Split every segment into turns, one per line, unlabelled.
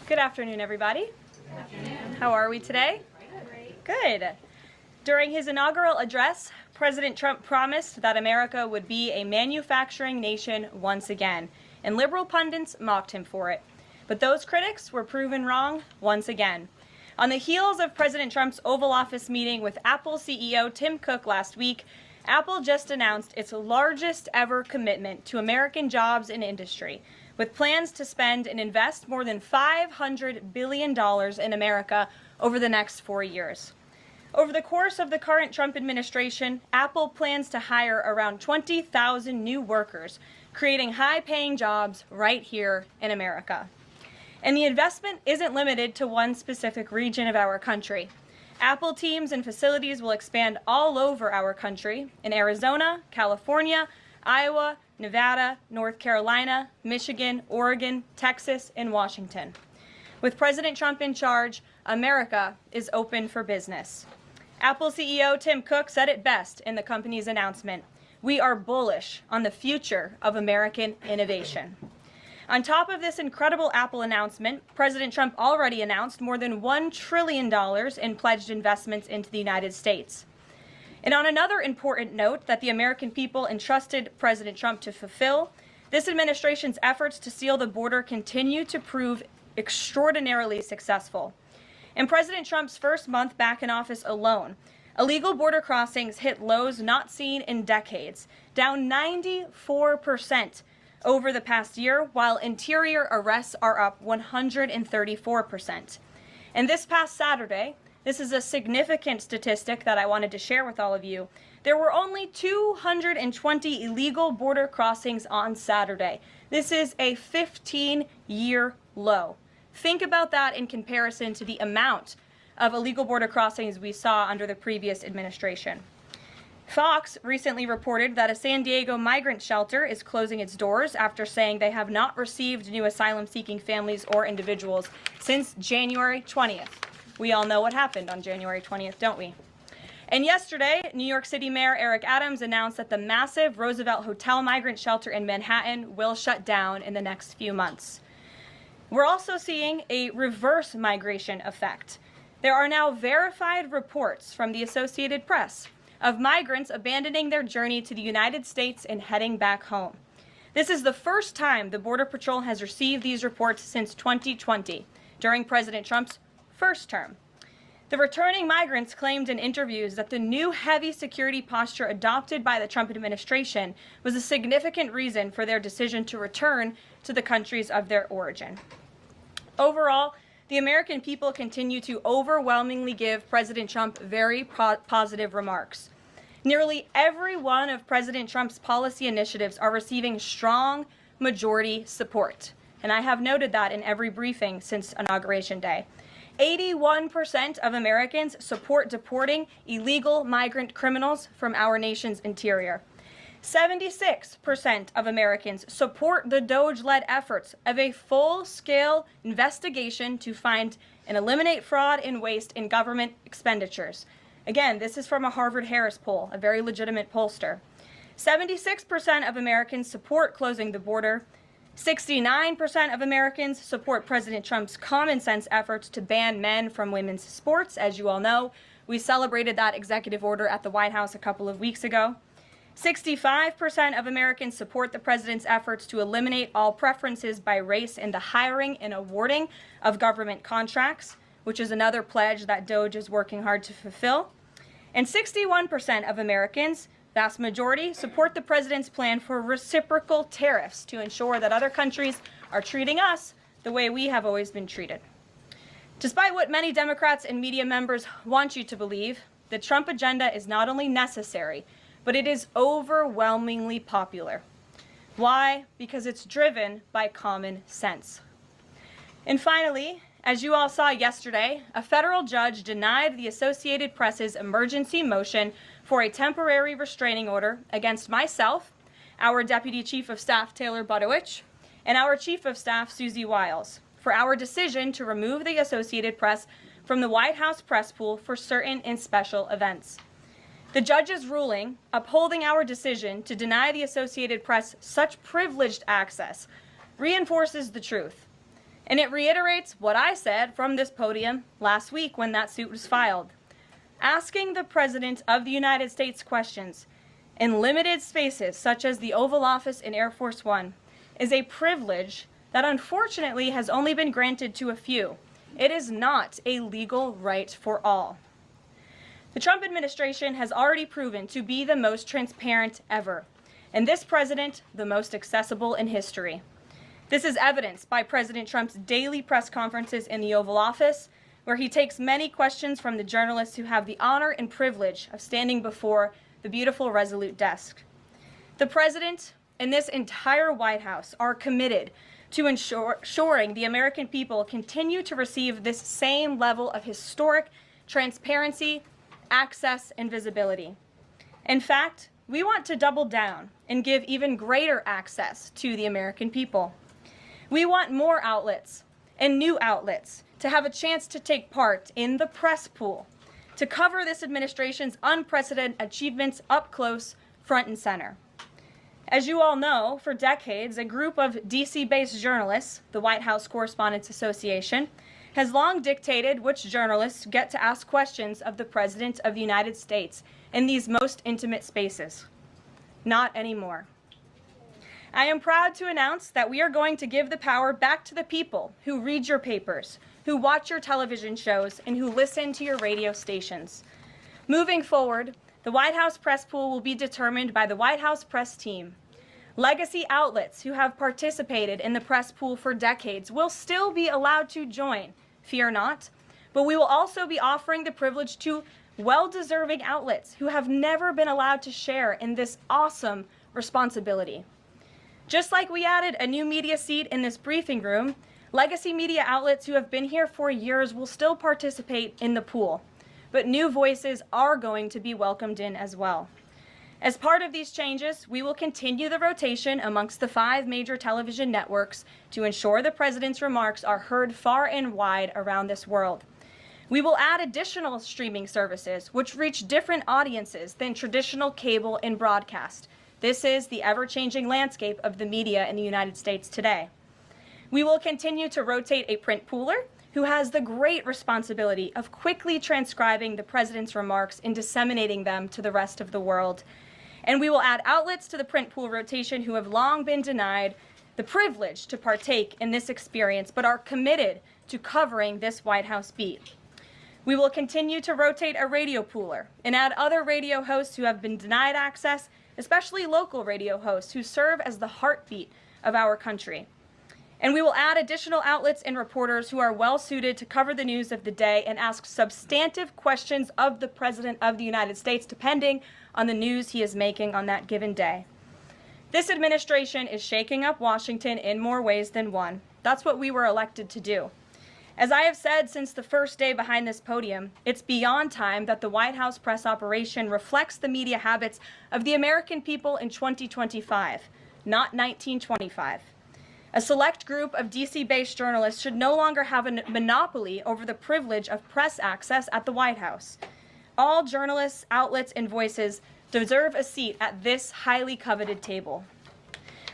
Good afternoon, everybody.
Good afternoon.
How are we today? Good. During his inaugural address, President Trump promised that America would be a manufacturing nation once again, and liberal pundits mocked him for it. But those critics were proven wrong once again. On the heels of President Trump's Oval Office meeting with Apple CEO Tim Cook last week, Apple just announced its largest ever commitment to American jobs and industry, with plans to spend and invest more than $500 billion in America over the next 4 years. Over the course of the current Trump administration, Apple plans to hire around 20,000 new workers, creating high-paying jobs right here in America. And the investment isn't limited to one specific region of our country. Apple teams and facilities will expand all over our country in Arizona, California, Iowa, Nevada, North Carolina, Michigan, Oregon, Texas, and Washington. With President Trump in charge, America is open for business. Apple CEO Tim Cook said it best in the company's announcement: "We are bullish on the future of American innovation." On top of this incredible Apple announcement, President Trump already announced more than $1 trillion in pledged investments into the United States. And on another important note that the American people entrusted President Trump to fulfill, this administration's efforts to seal the border continue to prove extraordinarily successful. In President Trump's first month back in office alone, illegal border crossings hit lows not seen in decades, down 94% over the past year, while interior arrests are up 134%. And this past Saturday, this is a significant statistic that I wanted to share with all of you, there were only 220 illegal border crossings on Saturday. This is a 15-year low. Think about that in comparison to the amount of illegal border crossings we saw under the previous administration. Fox recently reported that a San Diego migrant shelter is closing its doors after saying they have not received new asylum-seeking families or individuals since January 20th. We all know what happened on January 20th, don't we? And yesterday, New York City Mayor Eric Adams announced that the massive Roosevelt Hotel migrant shelter in Manhattan will shut down in the next few months. We're also seeing a reverse migration effect. There are now verified reports from the Associated Press of migrants abandoning their journey to the United States and heading back home. This is the first time the Border Patrol has received these reports since 2020, during President Trump's first term. The returning migrants claimed in interviews that the new heavy security posture adopted by the Trump administration was a significant reason for their decision to return to the countries of their origin. Overall, the American people continue to overwhelmingly give President Trump very positive remarks. Nearly every one of President Trump's policy initiatives are receiving strong majority support, and I have noted that in every briefing since Inauguration Day. 81% of Americans support deporting illegal migrant criminals from our nation's interior. 76% of Americans support the DOGE-led efforts of a full-scale investigation to find and eliminate fraud and waste in government expenditures. Again, this is from a Harvard-Harris poll, a very legitimate pollster. 76% of Americans support closing the border. 69% of Americans support President Trump's common-sense efforts to ban men from women's sports. As you all know, we celebrated that executive order at the White House a couple of weeks ago. 65% of Americans support the president's efforts to eliminate all preferences by race in the hiring and awarding of government contracts, which is another pledge that DOGE is working hard to fulfill. And 61% of Americans, vast majority, support the president's plan for reciprocal tariffs to ensure that other countries are treating us the way we have always been treated. Despite what many Democrats and media members want you to believe, the Trump agenda is not only necessary, but it is overwhelmingly popular. Why? Because it's driven by common sense. And finally, as you all saw yesterday, a federal judge denied the Associated Press's emergency motion for a temporary restraining order against myself, our Deputy Chief of Staff Taylor Budowich, and our Chief of Staff Susie Wiles for our decision to remove the Associated Press from the White House press pool for certain and special events. The judge's ruling, upholding our decision to deny the Associated Press such privileged access, reinforces the truth. And it reiterates what I said from this podium last week when that suit was filed. Asking the President of the United States questions in limited spaces, such as the Oval Office in Air Force One, is a privilege that unfortunately has only been granted to a few. It is not a legal right for all. The Trump administration has already proven to be the most transparent ever, and this president, the most accessible in history. This is evidenced by President Trump's daily press conferences in the Oval Office, where he takes many questions from the journalists who have the honor and privilege of standing before the beautiful Resolute desk. The president and this entire White House are committed to ensuring the American people continue to receive this same level of historic transparency, access, and visibility. In fact, we want to double down and give even greater access to the American people. We want more outlets and new outlets to have a chance to take part in the press pool, to cover this administration's unprecedented achievements up close, front and center. As you all know, for decades, a group of DC-based journalists, the White House Correspondents Association, has long dictated which journalists get to ask questions of the President of the United States in these most intimate spaces. Not anymore. I am proud to announce that we are going to give the power back to the people who read your papers, who watch your television shows, and who listen to your radio stations. Moving forward, the White House press pool will be determined by the White House press team. Legacy outlets who have participated in the press pool for decades will still be allowed to join, fear not, but we will also be offering the privilege to well-deserving outlets who have never been allowed to share in this awesome responsibility. Just like we added a new media seat in this briefing room, legacy media outlets who have been here for years will still participate in the pool, but new voices are going to be welcomed in as well. As part of these changes, we will continue the rotation amongst the 5 major television networks to ensure the president's remarks are heard far and wide around this world. We will add additional streaming services which reach different audiences than traditional cable and broadcast. This is the ever-changing landscape of the media in the United States today. We will continue to rotate a print pooler who has the great responsibility of quickly transcribing the president's remarks and disseminating them to the rest of the world. And we will add outlets to the print pool rotation who have long been denied the privilege to partake in this experience, but are committed to covering this White House beat. We will continue to rotate a radio pooler and add other radio hosts who have been denied access, especially local radio hosts who serve as the heartbeat of our country. And we will add additional outlets and reporters who are well suited to cover the news of the day and ask substantive questions of the President of the United States, depending on the news he is making on that given day. This administration is shaking up Washington in more ways than one. That's what we were elected to do. As I have said since the first day behind this podium, it's beyond time that the White House press operation reflects the media habits of the American people in 2025, not 1925. A select group of DC-based journalists should no longer have a monopoly over the privilege of press access at the White House. All journalists, outlets, and voices deserve a seat at this highly coveted table.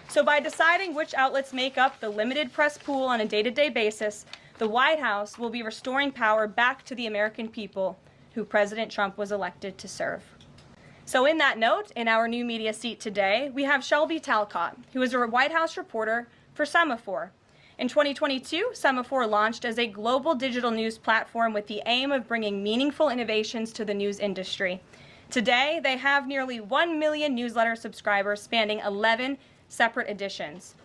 So by deciding which outlets make up the limited press pool on a day-to-day basis, the White House will be restoring power back to the American people who President Trump was elected to serve. So in that note, in our new media seat today, we have Shelby Talcott, who is a White House reporter for Semaphore. In 2022, Semaphore launched as a global digital news platform with the aim of bringing meaningful innovations to the news industry. Today, they have nearly 1 million newsletter subscribers spanning 11 separate editions.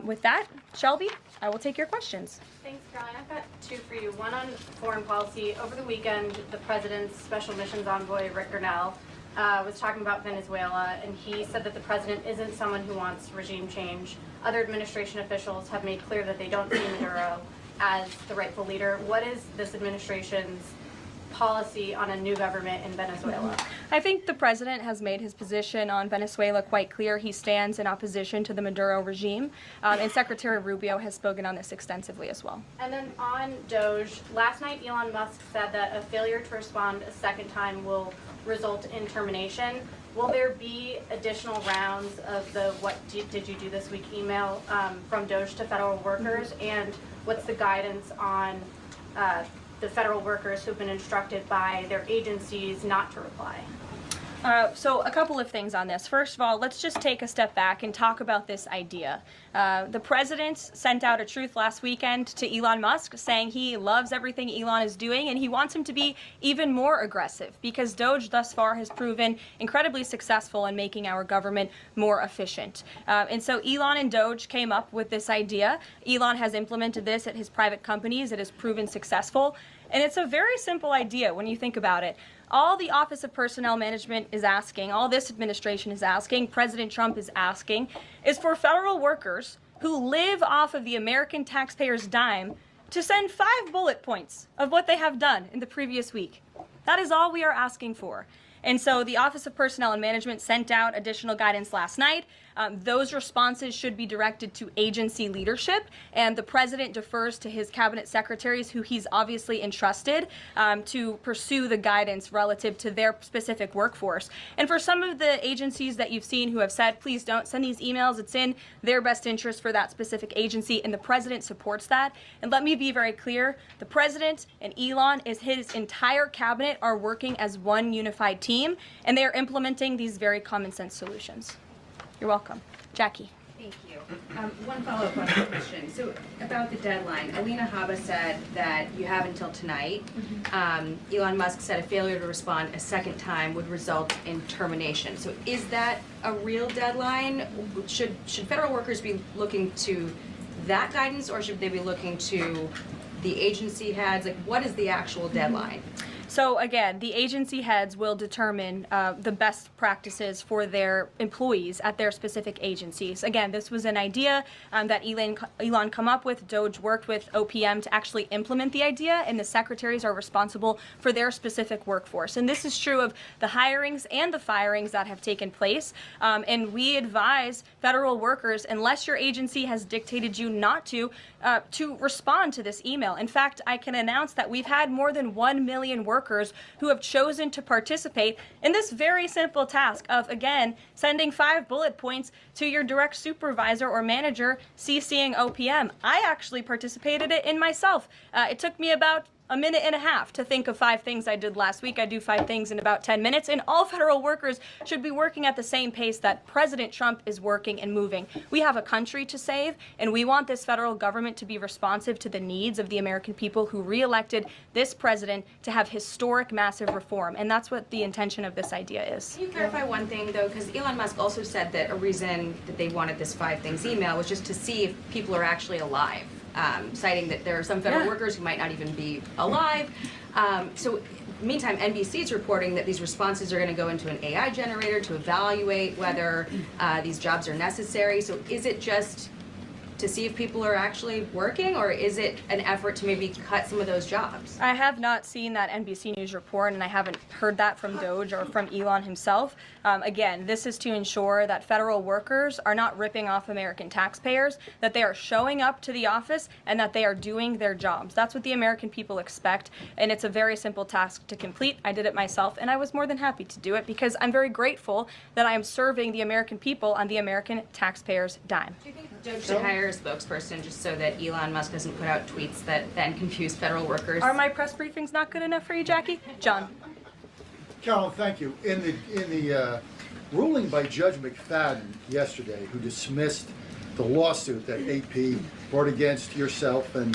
With that, Shelby, I will take your questions.
Thanks, Caroline. I've got 2 for you. One on foreign policy. Over the weekend, the president's special missions envoy, Rick Grenell, was talking about Venezuela, and he said that the president isn't someone who wants regime change. Other administration officials have made clear that they don't see Maduro as the rightful leader. What is this administration's policy on a new government in Venezuela?
I think the president has made his position on Venezuela quite clear. He stands in opposition to the Maduro regime, and Secretary Rubio has spoken on this extensively as well.
And then on DOGE, last night Elon Musk said that a failure to respond a second time will result in termination. Will there be additional rounds of the did you do this week email from DOGE to federal workers? And what's the guidance on the federal workers who've been instructed by their agencies not to reply?
So a couple of things on this. First of all, let's just take a step back and talk about this idea. The president sent out a truth last weekend to Elon Musk saying he loves everything Elon is doing and he wants him to be even more aggressive because DOGE thus far has proven incredibly successful in making our government more efficient. And so Elon and DOGE came up with this idea. Elon has implemented this at his private companies. It has proven successful. And it's a very simple idea when you think about it. All the Office of Personnel Management is asking, all this administration is asking, President Trump is asking, is for federal workers who live off of the American taxpayers' dime to send 5 bullet points of what they have done in the previous week. That is all we are asking for. And so the Office of Personnel and Management sent out additional guidance last night. Those responses should be directed to agency leadership, and the president defers to his cabinet secretaries, who he's obviously entrusted to pursue the guidance relative to their specific workforce. And for some of the agencies that you've seen who have said, please don't send these emails, it's in their best interest for that specific agency, and the president supports that. And let me be very clear, the president and Elon, his entire cabinet, are working as one unified team, and they are implementing these very common sense solutions. You're welcome. Jackie.
Thank you. One follow-up on the question. So about the deadline, Alina Habba said that you have until tonight. Elon Musk said a failure to respond a second time would result in termination. So is that a real deadline? Should federal workers be looking to that guidance, or should they be looking to the agency heads? Like, what is the actual deadline?
So again, the agency heads will determine the best practices for their employees at their specific agencies. Again, this was an idea that Elon come up with. DOGE worked with OPM to actually implement the idea, and the secretaries are responsible for their specific workforce. And this is true of the hirings and the firings that have taken place. And we advise federal workers, unless your agency has dictated you not to respond to this email. In fact, I can announce that we've had more than 1 million workers who have chosen to participate in this very simple task of, again, sending 5 bullet points to your direct supervisor or manager, CCing OPM. I actually participated in myself. It took me about a minute and a half to think of 5 things I did last week. I do 5 things in about 10 minutes, and all federal workers should be working at the same pace that President Trump is working and moving. We have a country to save, and we want this federal government to be responsive to the needs of the American people who re-elected this president to have historic, massive reform, and that's what the intention of this idea is.
Can you clarify one thing, though? Because Elon Musk also said that a reason that they wanted this 5 things email was just to see if people are actually alive. Citing that there are some federal workers who might not even be alive. So meantime, NBC is reporting that these responses are going to go into an AI generator to evaluate whether these jobs are necessary. So is it just to see if people are actually working, or is it an effort to maybe cut some of those jobs?
I have not seen that NBC News report, and I haven't heard that from DOGE or from Elon himself. Again, this is to ensure that federal workers are not ripping off American taxpayers, that they are showing up to the office, and that they are doing their jobs. That's what the American people expect, and it's a very simple task to complete. I did it myself, and I was more than happy to do it because I'm very grateful that I am serving the American people on the American taxpayers' dime.
Do you think DOGE should hire a spokesperson just so that Elon Musk doesn't put out tweets that then confuse federal workers?
Are my press briefings not good enough for you, Jackie? John.
Carolyn, thank you. In the ruling by Judge McFadden yesterday, who dismissed the lawsuit that AP brought against yourself and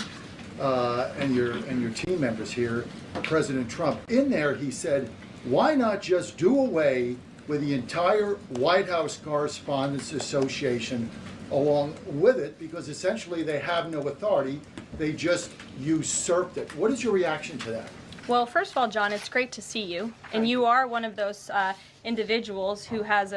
your team members here, President Trump, in there he said, why not just do away with the entire White House Correspondents Association along with it, because essentially they have no authority, they just usurped it. What is your reaction to that?
Well, first of all, John, it's great to see you, and you are one of those individuals who has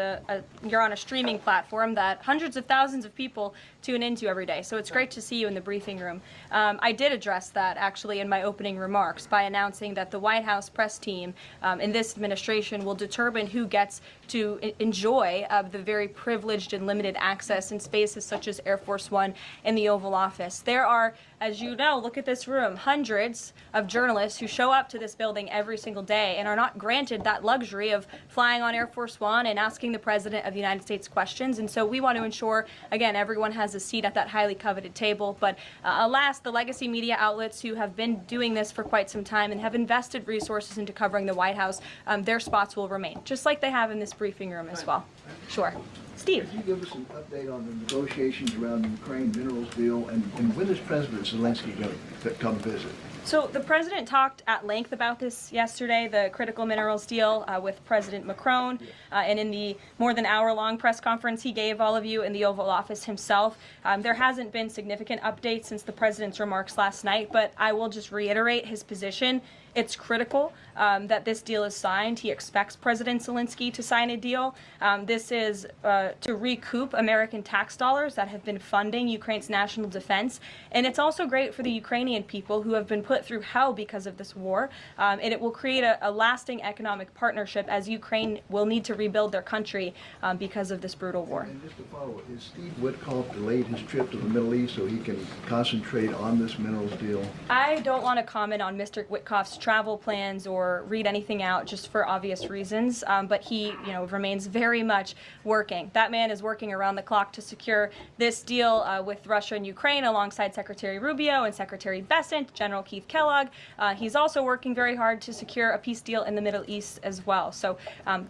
you're on a streaming platform that hundreds of thousands of people tune into every day. So it's great to see you in the briefing room. I did address that actually in my opening remarks by announcing that the White House press team in this administration will determine who gets to enjoy the very privileged and limited access in spaces such as Air Force One and the Oval Office. There are, as you know, look at this room, hundreds of journalists who show up to this building every single day and are not granted that luxury of flying flying on Air Force One and asking the President of the United States questions. And so we want to ensure, again, everyone has a seat at that highly coveted table. But alas, the legacy media outlets who have been doing this for quite some time and have invested resources into covering the White House, their spots will remain, just like they have in this briefing room as well. Sure. Steve.
Could you give us an update on the negotiations around the Ukraine minerals deal, and when is President Zelensky going to come visit?
So the president talked at length about this yesterday, the critical minerals deal with President Macron, and in the more than hour-long press conference he gave all of you in the Oval Office himself. There hasn't been significant updates since the president's remarks last night, but I will just reiterate his position. It's critical that this deal is signed. He expects President Zelensky to sign a deal. This is to recoup American tax dollars that have been funding Ukraine's national defense. And it's also great for the Ukrainian people who have been put through hell because of this war. And it will create a lasting economic partnership as Ukraine will need to rebuild their country because of this brutal war.
And just to follow up, has Steve Witkoff delayed his trip to the Middle East so he can concentrate on this minerals deal?
I don't want to comment on Mr. Witkoff's travel plans or read anything out just for obvious reasons, but he remains very much working. That man is working around the clock to secure this deal with Russia and Ukraine alongside Secretary Rubio and Secretary Bessent, General Keith Kellogg. He's also working very hard to secure a peace deal in the Middle East as well. So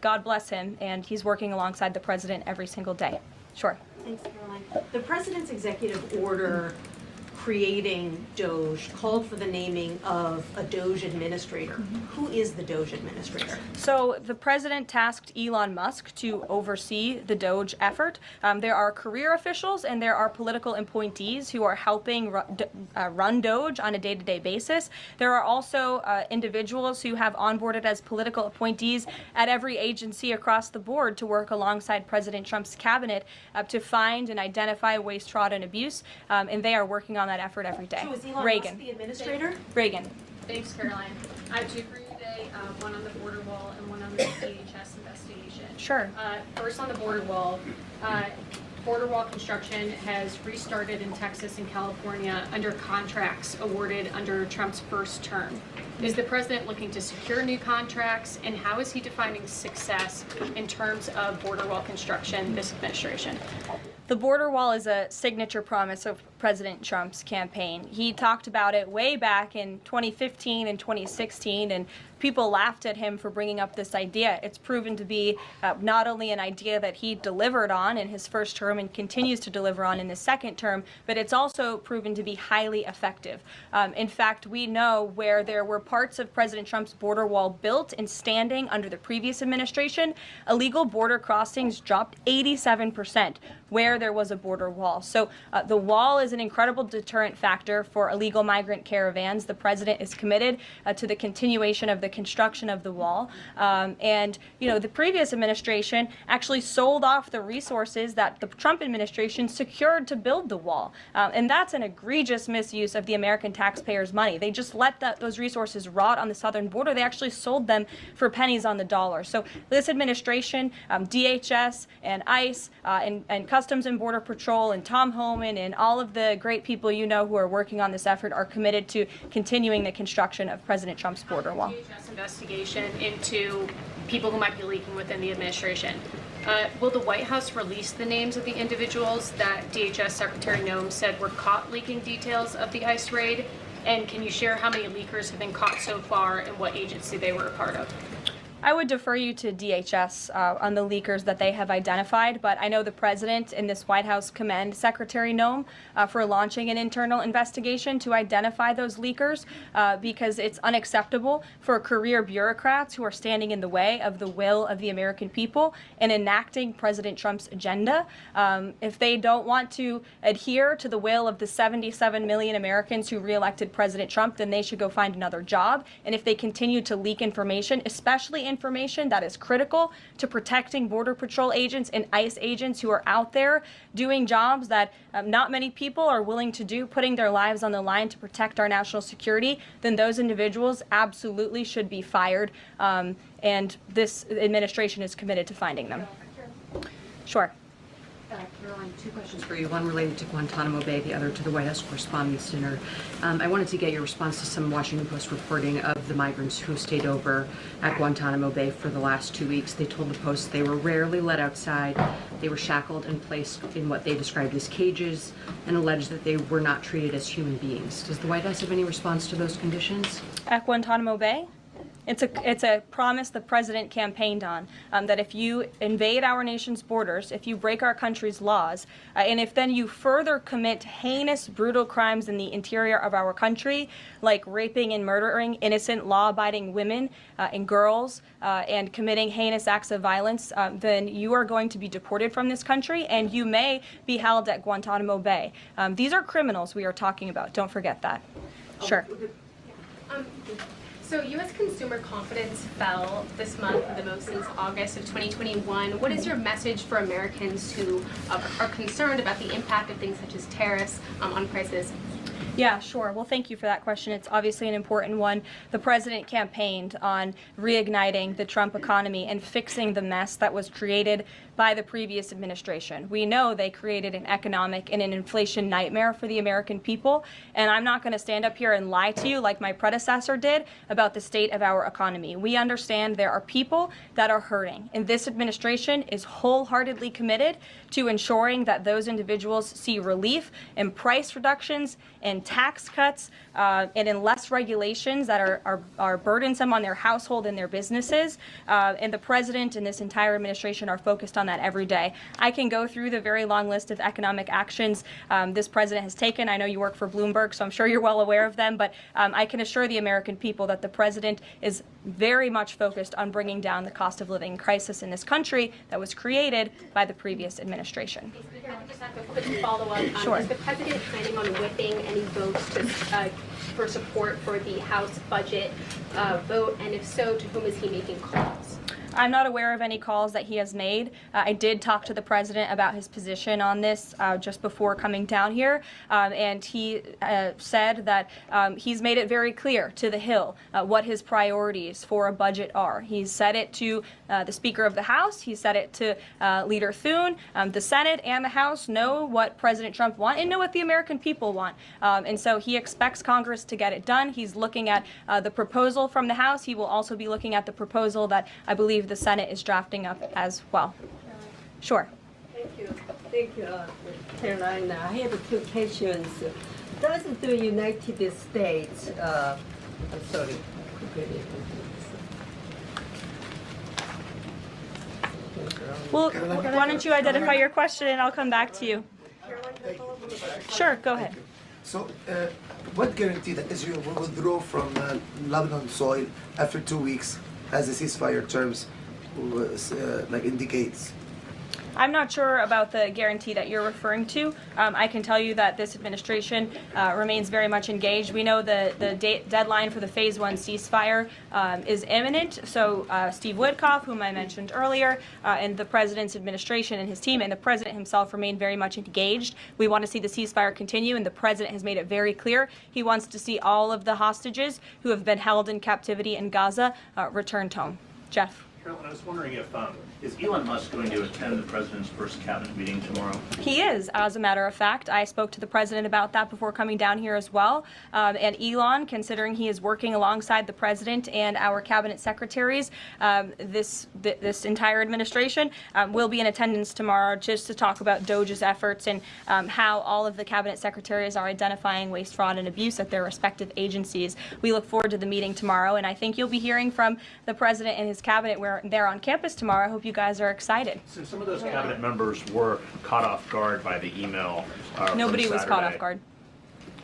God bless him, and he's working alongside the president every single day. Sure.
Thanks, Caroline. The president's executive order creating DOGE called for the naming of a DOGE administrator. Who is the DOGE administrator?
So the president tasked Elon Musk to oversee the DOGE effort. There are career officials and there are political appointees who are helping run DOGE on a day-to-day basis. There are also individuals who have onboarded as political appointees at every agency across the board to work alongside President Trump's cabinet to find and identify waste, fraud, and abuse, and they are working on that effort every day.
So is Elon
Reagan.
Musk the administrator?
Reagan.
Thanks, Caroline. I have two for you today, one on the border wall and one on the DHS investigation.
Sure.
First on the border wall construction has restarted in Texas and California under contracts awarded under Trump's first term. Is the president looking to secure new contracts, and how is he defining success in terms of border wall construction this administration?
The border wall is a signature promise of President Trump's campaign. He talked about it way back in 2015 and 2016, and people laughed at him for bringing up this idea. It's proven to be not only an idea that he delivered on in his first term and continues to deliver on in his second term, but it's also proven to be highly effective. In fact, we know where there were parts of President Trump's border wall built and standing under the previous administration, illegal border crossings dropped 87% where there was a border wall. So the wall is an incredible deterrent factor for illegal migrant caravans. The president is committed to the continuation of the construction of the wall. And the previous administration actually sold off the resources that the Trump administration secured to build the wall. And that's an egregious misuse of the American taxpayers' money. They just let those resources rot on the southern border. They actually sold them for pennies on the dollar. So this administration, DHS and ICE and Customs and Border Patrol and Tom Homan and all of the great people who are working on this effort are committed to continuing the construction of President Trump's border wall.
DHS investigation into people who might be leaking within the administration. Will the White House release the names of the individuals that DHS Secretary Noem said were caught leaking details of the ICE raid? And can you share how many leakers have been caught so far and what agency they were a part of?
I would defer you to DHS on the leakers that they have identified, but I know the president and this White House commend Secretary Noem for launching an internal investigation to identify those leakers because it's unacceptable for career bureaucrats who are standing in the way of the will of the American people and enacting President Trump's agenda. If they don't want to adhere to the will of the 77 million Americans who reelected President Trump, then they should go find another job. And if they continue to leak information, especially information that is critical to protecting Border Patrol agents and ICE agents who are out there doing jobs that not many people are willing to do, putting their lives on the line to protect our national security, then those individuals absolutely should be fired. And this administration is committed to finding them. Sure.
Karoline, two questions for you. One related to Guantanamo Bay, the other to the White House Correspondents' Dinner. I wanted to get your response to some Washington Post reporting of the migrants who stayed over at Guantanamo Bay for the last 2 weeks. They told the Post they were rarely let outside. They were shackled and placed in what they described as cages and alleged that they were not treated as human beings. Does the White House have any response to those conditions?
At Guantanamo Bay? It's a promise the president campaigned on, that if you invade our nation's borders, if you break our country's laws, and if then you further commit heinous, brutal crimes in the interior of our country, like raping and murdering innocent, law-abiding women and girls, and committing heinous acts of violence, then you are going to be deported from this country, and you may be held at Guantanamo Bay. These are criminals we are talking about. Don't forget that. Sure.
So U.S. consumer confidence fell this month the most since August of 2021. What is your message for Americans who are concerned about the impact of things such as tariffs on prices?
Yeah, sure. Well, thank you for that question. It's obviously an important one. The president campaigned on reigniting the Trump economy and fixing the mess that was created by the previous administration. We know they created an economic and an inflation nightmare for the American people, and I'm not going to stand up here and lie to you like my predecessor did about the state of our economy. We understand there are people that are hurting, and this administration is wholeheartedly committed to ensuring that those individuals see relief and price reductions and tax cuts and in less regulations that are burdensome on their household and their businesses. And the president and this entire administration are focused on that every day. I can go through the very long list of economic actions this president has taken. I know you work for Bloomberg, so I'm sure you're well aware of them, but I can assure the American people that the president is very much focused on bringing down the cost of living crisis in this country that was created by the previous administration.
Speaker, I just have a quick follow-up.
Sure.
Is the president planning on whipping any votes for support for the House budget vote? And if so, to whom is he making calls?
I'm not aware of any calls that he has made. I did talk to the president about his position on this just before coming down here, and he said that he's made it very clear to the Hill what his priorities for a budget are. He's said it to the Speaker of the House. He said it to Leader Thune. The Senate and the House know what President Trump wants and know what the American people want. And so he expects Congress to get it done. He's looking at the proposal from the House. He will also be looking at the proposal that I believe the Senate is drafting up as well. Sure.
Thank you, Caroline. I have two questions. Does the United States, I'm sorry.
Well, why don't you identify your question and I'll come back to you. Sure, go ahead.
So, what guarantee that Israel will withdraw from Lebanon soil after 2 weeks, as the ceasefire terms indicates?
I'm not sure about the guarantee that you're referring to. I can tell you that this administration remains very much engaged. We know the deadline for the Phase 1 ceasefire is imminent. So Steve Witkoff, whom I mentioned earlier, and the president's administration and his team and the president himself remain very much engaged. We want to see the ceasefire continue, and the president has made it very clear he wants to see all of the hostages who have been held in captivity in Gaza returned home. Jeff.
Carolyn, I was wondering if, is Elon Musk going to attend the president's first cabinet meeting tomorrow?
He is, as a matter of fact. I spoke to the president about that before coming down here as well. And Elon, considering he is working alongside the president and our cabinet secretaries, this entire administration will be in attendance tomorrow just to talk about DOGE's efforts and how all of the cabinet secretaries are identifying waste, fraud, and abuse at their respective agencies. We look forward to the meeting tomorrow, and I think you'll be hearing from the president and his cabinet where they're on campus tomorrow. I hope you guys are excited.
Since some of those cabinet members were caught off guard by the email
Nobody
from
was caught
Saturday,
off guard.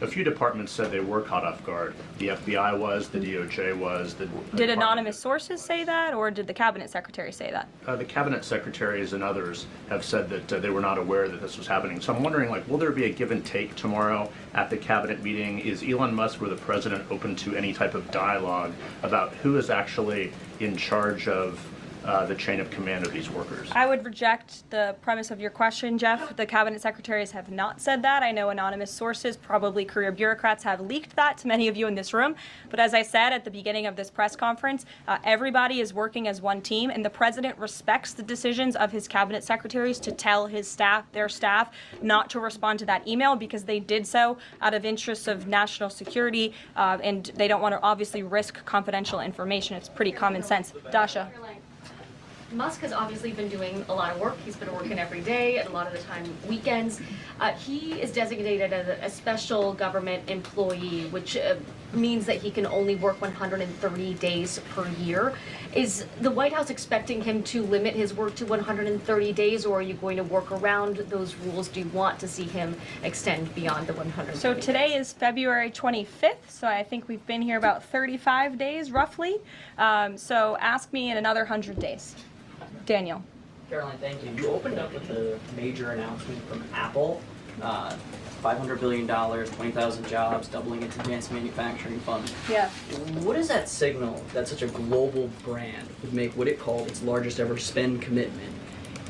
A few departments said they were caught off guard. The FBI was, the DOJ was.
Did anonymous sources say that, or did the cabinet secretary say that?
The cabinet secretaries and others have said that they were not aware that this was happening. So I'm wondering, will there be a give and take tomorrow at the cabinet meeting? Is Elon Musk or the president open to any type of dialogue about who is actually in charge of the chain of command of these workers?
I would reject the premise of your question, Jeff. The cabinet secretaries have not said that. I know anonymous sources, probably career bureaucrats, have leaked that to many of you in this room. But as I said at the beginning of this press conference, everybody is working as one team, and the president respects the decisions of his cabinet secretaries to tell his staff, their staff, not to respond to that email because they did so out of interests of national security, and they don't want to obviously risk confidential information. It's pretty common sense. Dasha.
Musk has obviously been doing a lot of work. He's been working every day, and a lot of the time weekends. He is designated as a special government employee, which means that he can only work 130 days per year. Is the White House expecting him to limit his work to 130 days, or are you going to work around those rules? Do you want to see him extend beyond the 130
So today is February 25th, so I think we've been here about 35 days roughly. So ask me in another 100 days. Daniel.
Karoline, thank you. You opened up with a major announcement from Apple, $500 billion, 20,000 jobs, doubling its advanced manufacturing fund.
Yeah.
What does that signal that such a global brand would make what it called its largest ever spend commitment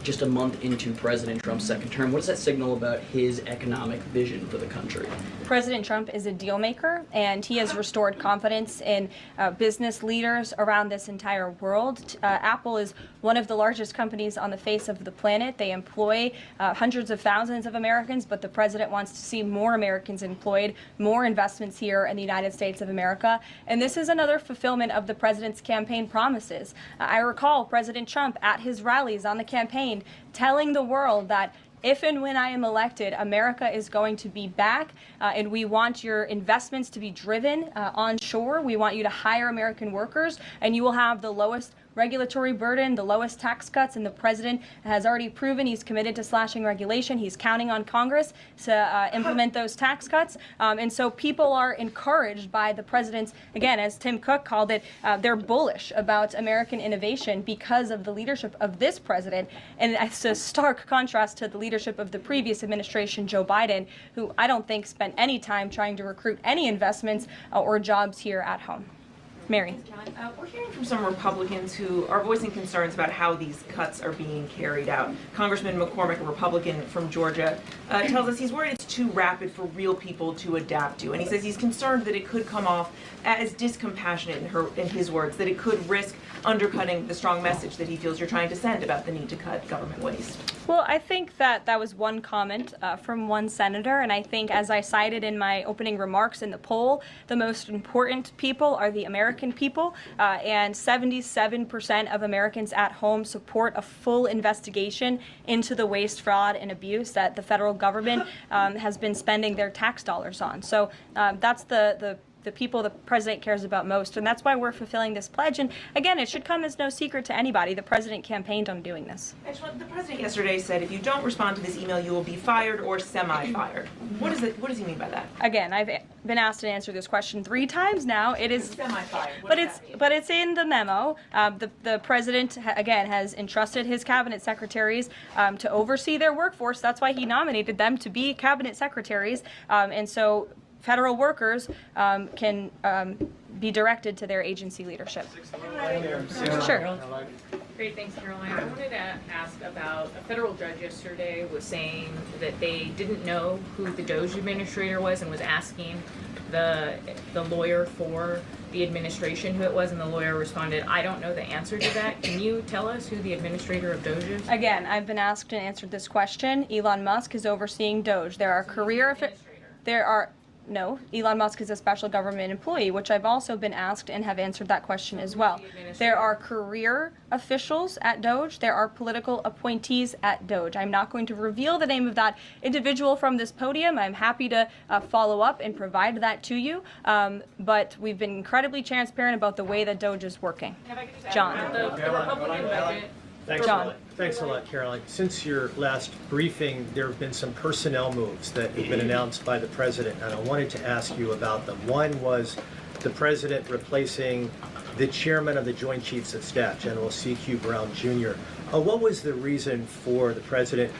just a month into President Trump's second term? What does that signal about his economic vision for the country?
President Trump is a deal maker, and he has restored confidence in business leaders around this entire world. Apple is one of the largest companies on the face of the planet. They employ hundreds of thousands of Americans, but the president wants to see more Americans employed, more investments here in the United States of America. And this is another fulfillment of the president's campaign promises. I recall President Trump at his rallies on the campaign telling the world that if and when I am elected, America is going to be back, and we want your investments to be driven onshore. We want you to hire American workers, and you will have the lowest regulatory burden, the lowest tax cuts, and the president has already proven he's committed to slashing regulation. He's counting on Congress to implement those tax cuts. And so people are encouraged by the president's, again, as Tim Cook called it, they're bullish about American innovation because of the leadership of this president. And it's a stark contrast to the leadership of the previous administration, Joe Biden, who I don't think spent any time trying to recruit any investments or jobs here at home. Mary.
We're hearing from some Republicans who are voicing concerns about how these cuts are being carried out. Congressman McCormick, a Republican from Georgia, tells us he's worried it's too rapid for real people to adapt to. And he says he's concerned that it could come off as discompassionate, in his words, that it could risk undercutting the strong message that he feels you're trying to send about the need to cut government waste.
Well, I think that was one comment from one senator, and I think, as I cited in my opening remarks in the poll, the most important people are the American people, and 77% of Americans at home support a full investigation into the waste, fraud, and abuse that the federal government has been spending their tax dollars on. So that's the people the president cares about most, and that's why we're fulfilling this pledge. And again, it should come as no secret to anybody. The president campaigned on doing this.
The president yesterday said if you don't respond to this email, you will be fired or semi-fired. What does he mean by that?
Again, I've been asked to answer this question 3 times now. It is
semi-fired.
But it's in the memo. The president again has entrusted his cabinet secretaries to oversee their workforce. That's why he nominated them to be cabinet secretaries, and so federal workers can be directed to their agency leadership. Sure.
Great, thanks, Caroline. I wanted to ask about a federal judge yesterday was saying that they didn't know who the DOGE administrator was and was asking the lawyer for the administration who it was, and the lawyer responded, I don't know the answer to that. Can you tell us who the administrator of DOGE is?
Again, I've been asked and answered this question. Elon Musk is overseeing DOGE. No, Elon Musk is a special government employee, which I've also been asked and have answered that question as well. There are career officials at DOGE. There are political appointees at DOGE. I'm not going to reveal the name of that individual from this podium. I'm happy to follow up and provide that to you. But we've been incredibly transparent about the way that DOGE is working. John.
The Republican budget.
Thanks a lot, Caroline. Since your last briefing, there have been some personnel moves that have been announced by the president, and I wanted to ask you about them. One was the president replacing the chairman of the Joint Chiefs of Staff, General C.Q. Brown Jr. What was the reason for the president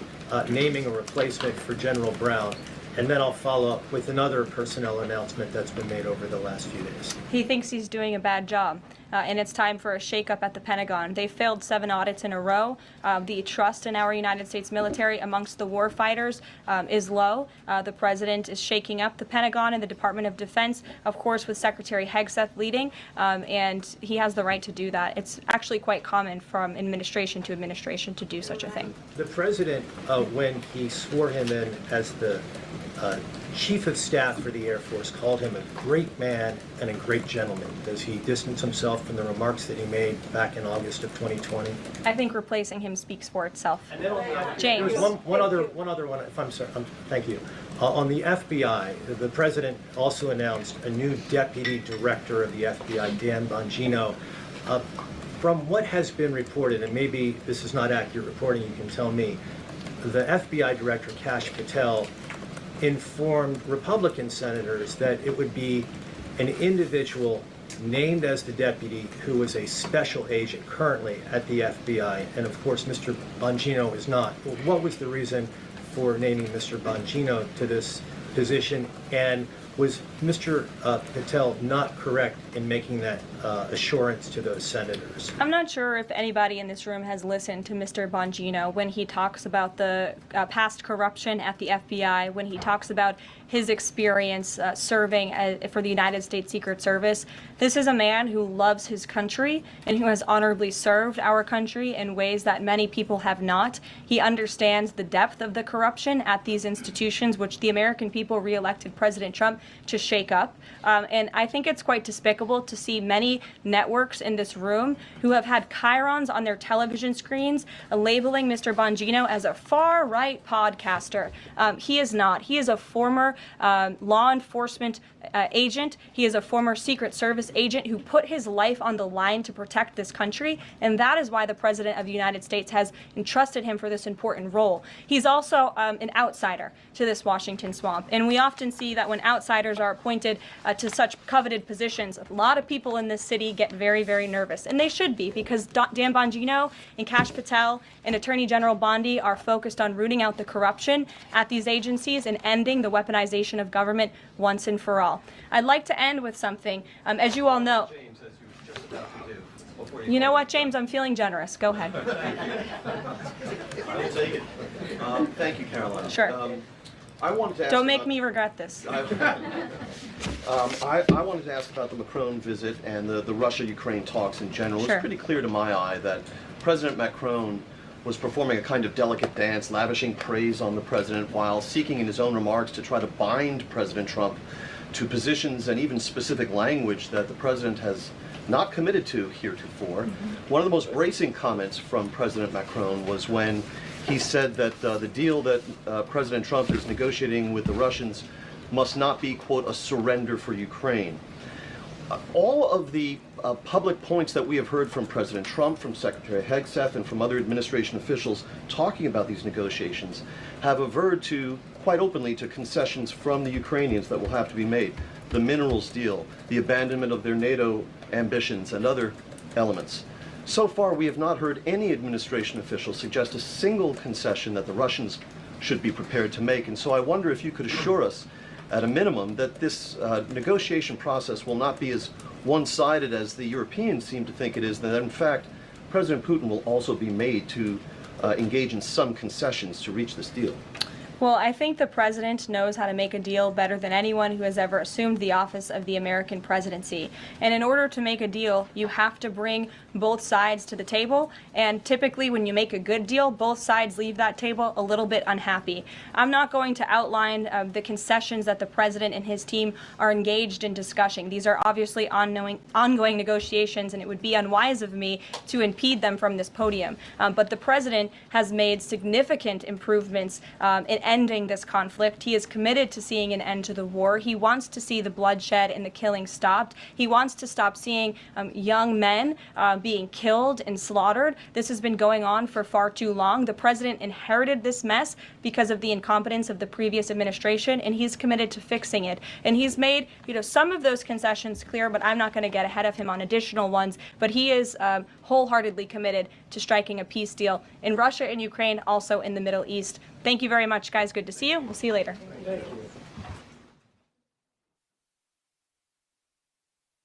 naming a replacement for General Brown? And then I'll follow up with another personnel announcement that's been made over the last few days.
He thinks he's doing a bad job. and it's time for a shakeup at the Pentagon. They failed 7 audits in a row. The trust in our United States military amongst the war fighters is low. The president is shaking up the Pentagon and the Department of Defense, of course, with Secretary Hegseth leading, and he has the right to do that. It's actually quite common from administration to administration to do such a thing.
The president, when he swore him in as the Chief of Staff for the Air Force, called him a great man and a great gentleman. Does he distance himself from the remarks that he made back in August of 2020?
I think replacing him speaks for itself. James.
There's one other one, if I'm sorry, thank you. On the FBI, the president also announced a new deputy director of the FBI, Dan Bongino. From what has been reported, and maybe this is not accurate reporting, you can tell me, the FBI director, Kash Patel, informed Republican senators that it would be an individual named as the deputy who was a special agent currently at the FBI, and of course Mr. Bongino is not. What was the reason for naming Mr. Bongino to this position, and was Mr. Patel not correct in making that assurance to those senators?
I'm not sure if anybody in this room has listened to Mr. Bongino when he talks about the past corruption at the FBI, when he talks about his experience serving for the United States Secret Service. This is a man who loves his country and who has honorably served our country in ways that many people have not. He understands the depth of the corruption at these institutions, which the American people re-elected President Trump to shake up. And I think it's quite despicable to see many networks in this room who have had chyrons on their television screens labeling Mr. Bongino as a far-right podcaster. He is not. He is a former law enforcement agent. He is a former Secret Service agent who put his life on the line to protect this country, and that is why the President of the United States has entrusted him for this important role. He's also an outsider to this Washington swamp, and we often see that when outsiders are appointed to such coveted positions, a lot of people in this city get very, very nervous, and they should be, because Dan Bongino and Kash Patel and Attorney General Bondi are focused on rooting out the corruption at these agencies and ending the weaponization of government once and for all. I'd like to end with something. As you all know, you know what, James? I'm feeling generous. Go ahead.
I will take it. Thank you, Caroline.
Sure.
I wanted to ask
Don't make me regret this.
I wanted to ask about the Macron visit and the Russia-Ukraine talks in general.
Sure.
It's pretty clear to my eye that President Macron was performing a kind of delicate dance, lavishing praise on the president while seeking in his own remarks to try to bind President Trump to positions and even specific language that the president has not committed to heretofore. One of the most bracing comments from President Macron was when he said that the deal that President Trump is negotiating with the Russians must not be, quote, a surrender for Ukraine. All of the public points that we have heard from President Trump, from Secretary Hegseth, and from other administration officials talking about these negotiations have averred to, quite openly, to concessions from the Ukrainians that will have to be made. The minerals deal, the abandonment of their NATO ambitions, and other elements. So far, we have not heard any administration official suggest a single concession that the Russians should be prepared to make. And so I wonder if you could assure us, at a minimum, that this negotiation process will not be as one-sided as the Europeans seem to think it is, that in fact, President Putin will also be made to engage in some concessions to reach this deal.
Well, I think the president knows how to make a deal better than anyone who has ever assumed the office of the American presidency. And in order to make a deal, you have to bring both sides to the table. And typically when you make a good deal, both sides leave that table a little bit unhappy. I'm not going to outline the concessions that the president and his team are engaged in discussing. These are obviously ongoing negotiations, and it would be unwise of me to impede them from this podium. But the president has made significant improvements in ending this conflict. He is committed to seeing an end to the war. He wants to see the bloodshed and the killing stopped. He wants to stop seeing young men being killed and slaughtered. This has been going on for far too long. The president inherited this mess because of the incompetence of the previous administration, and he's committed to fixing it. And he's made, some of those concessions clear, but I'm not going to get ahead of him on additional ones. But he is wholeheartedly committed to striking a peace deal in Russia and Ukraine, also in the Middle East. Thank you very much, guys. Good to see you. We'll see you later.
Thank you.